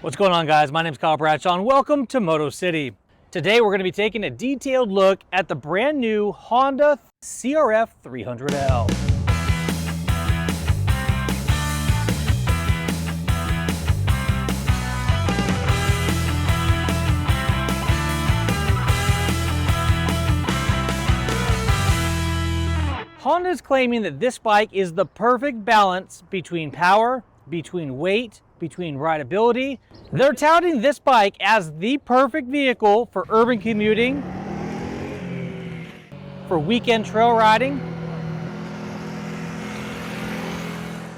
What's going on, guys? My name is Kyle Bradshaw and welcome to MotoCity. Today we're going to be taking a detailed look at the brand new Honda CRF300L. Honda is claiming that this bike is the perfect balance between power, between weight, between rideability. They're touting this bike as the perfect vehicle for urban commuting, for weekend trail riding,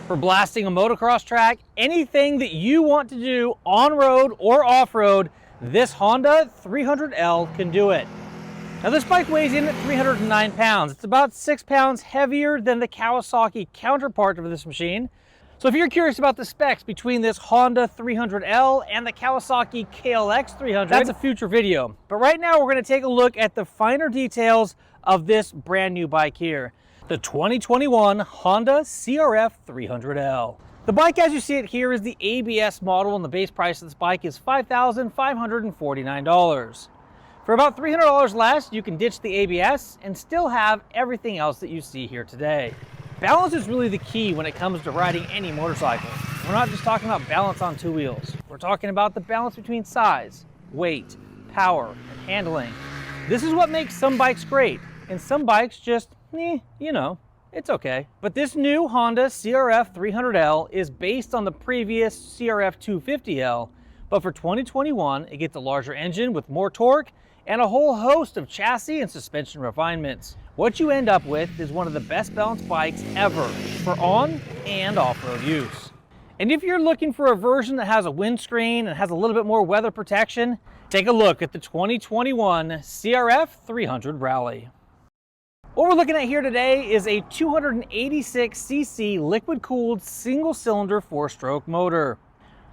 for blasting a motocross track, anything that you want to do on-road or off-road, this Honda 300L can do it. Now this bike weighs in at 309 pounds. It's about 6 pounds heavier than the Kawasaki counterpart of this machine. So if you're curious about the specs between this Honda 300L and the Kawasaki KLX 300, that's a future video. But right now we're going to take a look at the finer details of this brand new bike here, the 2021 Honda CRF 300L. The bike as you see it here is the ABS model, and the base price of this bike is $5,549. For about $300 less, you can ditch the ABS and still have everything else that you see here today. Balance is really the key when it comes to riding any motorcycle. We're not just talking about balance on two wheels. We're talking about the balance between size, weight, power, and handling. This is what makes some bikes great, and some bikes just, you know, it's okay. But this new Honda CRF 300L is based on the previous CRF 250L, but for 2021, it gets a larger engine with more torque and a whole host of chassis and suspension refinements. What you end up with is one of the best balanced bikes ever for on and off-road use. And if you're looking for a version that has a windscreen and has a little bit more weather protection, take a look at the 2021 CRF 300 Rally. What we're looking at here today is a 286cc liquid-cooled single-cylinder four-stroke motor.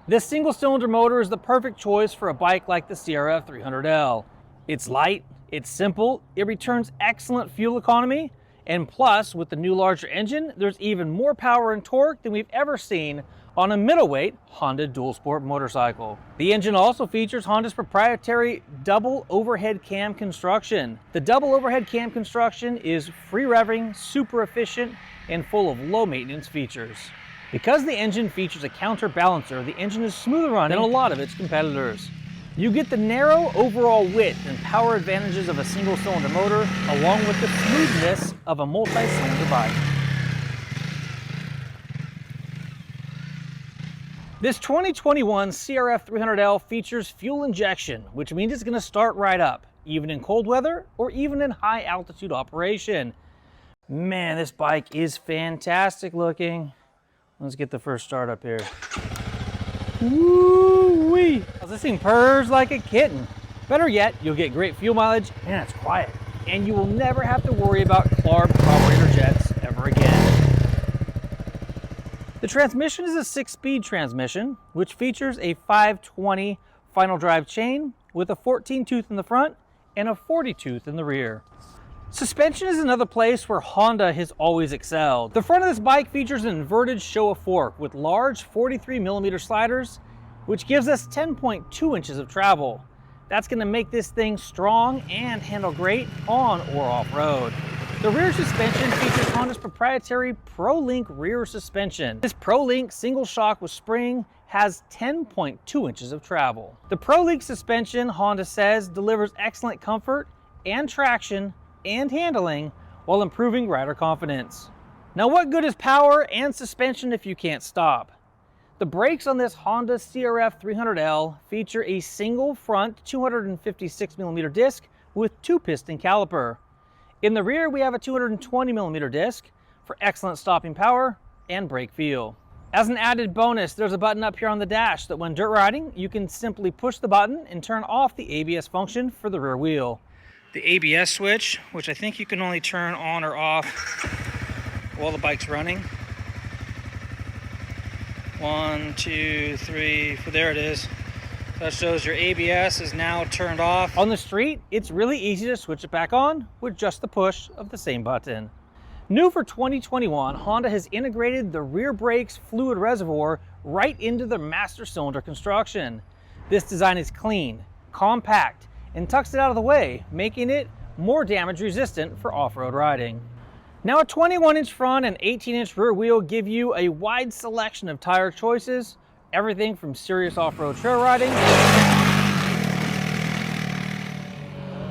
This single-cylinder motor is the perfect choice for a bike like the CRF 300L. It's light, it's simple, it returns excellent fuel economy, and plus, with the new larger engine, there's even more power and torque than we've ever seen on a middleweight Honda dual sport motorcycle. The engine also features Honda's proprietary double overhead cam construction. The double overhead cam construction is free revving, super efficient, and full of low maintenance features. Because the engine features a counterbalancer, the engine is smoother running than a lot of its competitors. You get the narrow overall width and power advantages of a single-cylinder motor, along with the smoothness of a multi-cylinder bike. This 2021 CRF 300L features fuel injection, which means it's going to start right up, even in cold weather or even in high altitude operation. Man, this bike is fantastic looking. Let's get the first start up here. Woo-wee! This thing purrs like a kitten. Better yet, you'll get great fuel mileage and it's quiet. And you will never have to worry about carb carburetor jets ever again. The transmission is a 6-speed transmission, which features a 520 final drive chain with a 14-tooth in the front and a 40-tooth in the rear. Suspension is another place where Honda has always excelled. The front of this bike features an inverted Showa fork with large 43mm sliders, which gives us 10.2 inches of travel. That's going to make this thing strong and handle great on or off-road. The rear suspension features Honda's proprietary ProLink rear suspension. This ProLink single shock with spring has 10.2 inches of travel. The ProLink suspension, Honda says, delivers excellent comfort and traction and handling while improving rider confidence. Now, what good is power and suspension if you can't stop? The brakes on this Honda CRF 300L feature a single front 256mm disc with 2-piston caliper. In the rear, we have a 220mm disc for excellent stopping power and brake feel. As an added bonus, there's a button up here on the dash that when dirt riding, you can simply push the button and turn off the ABS function for the rear wheel. The ABS switch, which I think you can only turn on or off while the bike's running. 1, 2, 3, there it is. That shows your ABS is now turned off. On the street, it's really easy to switch it back on with just the push of the same button. New for 2021, Honda has integrated the rear brake's fluid reservoir right into the master cylinder construction. This design is clean, compact, and tucks it out of the way, making it more damage resistant for off-road riding. Now a 21-inch front and 18-inch rear wheel give you a wide selection of tire choices, everything from serious off-road trail riding,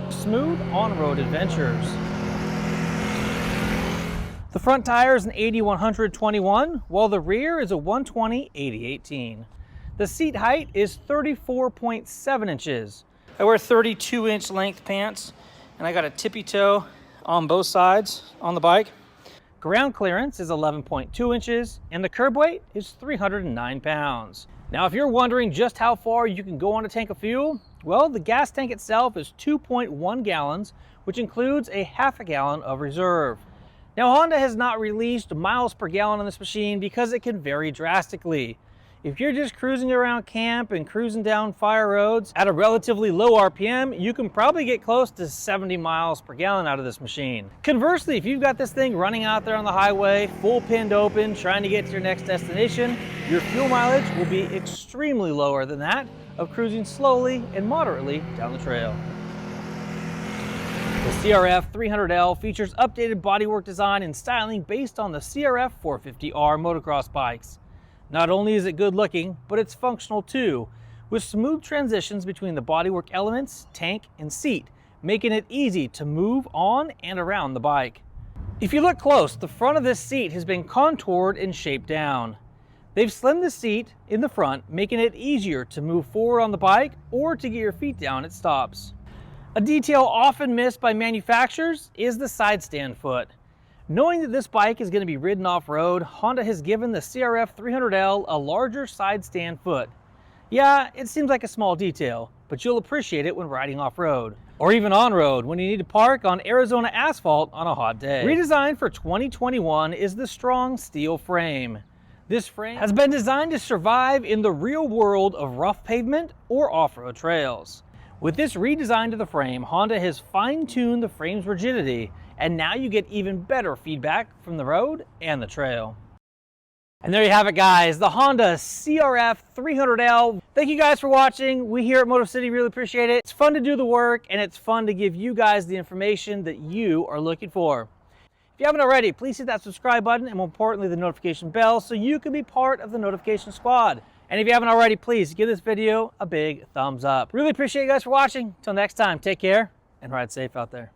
smooth on-road adventures. The front tire is an 80/100/21, while the rear is a 120/80/18. The seat height is 34.7 inches. I wear 32-inch length pants, and I got a tippy toe on both sides on the bike. Ground clearance is 11.2 inches, and the curb weight is 309 pounds. Now, if you're wondering just how far you can go on a tank of fuel, well, the gas tank itself is 2.1 gallons, which includes a half a gallon of reserve. Now, Honda has not released miles per gallon on this machine because it can vary drastically. If you're just cruising around camp and cruising down fire roads at a relatively low RPM, you can probably get close to 70 miles per gallon out of this machine. Conversely, if you've got this thing running out there on the highway, full pinned open, trying to get to your next destination, your fuel mileage will be extremely lower than that of cruising slowly and moderately down the trail. The CRF300L features updated bodywork design and styling based on the CRF450R motocross bikes. Not only is it good looking, but it's functional too, with smooth transitions between the bodywork elements, tank, and seat, making it easy to move on and around the bike. If you look close, the front of this seat has been contoured and shaped down. They've slimmed the seat in the front, making it easier to move forward on the bike or to get your feet down at stops. A detail often missed by manufacturers is the side stand foot. Knowing that this bike is going to be ridden off-road, Honda has given the CRF300L a larger side stand foot. Yeah, it seems like a small detail, but you'll appreciate it when riding off-road. Or even on-road when you need to park on Arizona asphalt on a hot day. Redesigned for 2021 is the strong steel frame. This frame has been designed to survive in the real world of rough pavement or off-road trails. With this redesign to the frame, Honda has fine-tuned the frame's rigidity, and now you get even better feedback from the road and the trail. And there you have it, guys, the Honda CRF300L. Thank you guys for watching. We here at MotoCity really appreciate it. It's fun to do the work, and it's fun to give you guys the information that you are looking for. If you haven't already, please hit that subscribe button, and more importantly, the notification bell, so you can be part of the notification squad. And if you haven't already, please give this video a big thumbs up. Really appreciate you guys for watching. Until next time, take care and ride safe out there.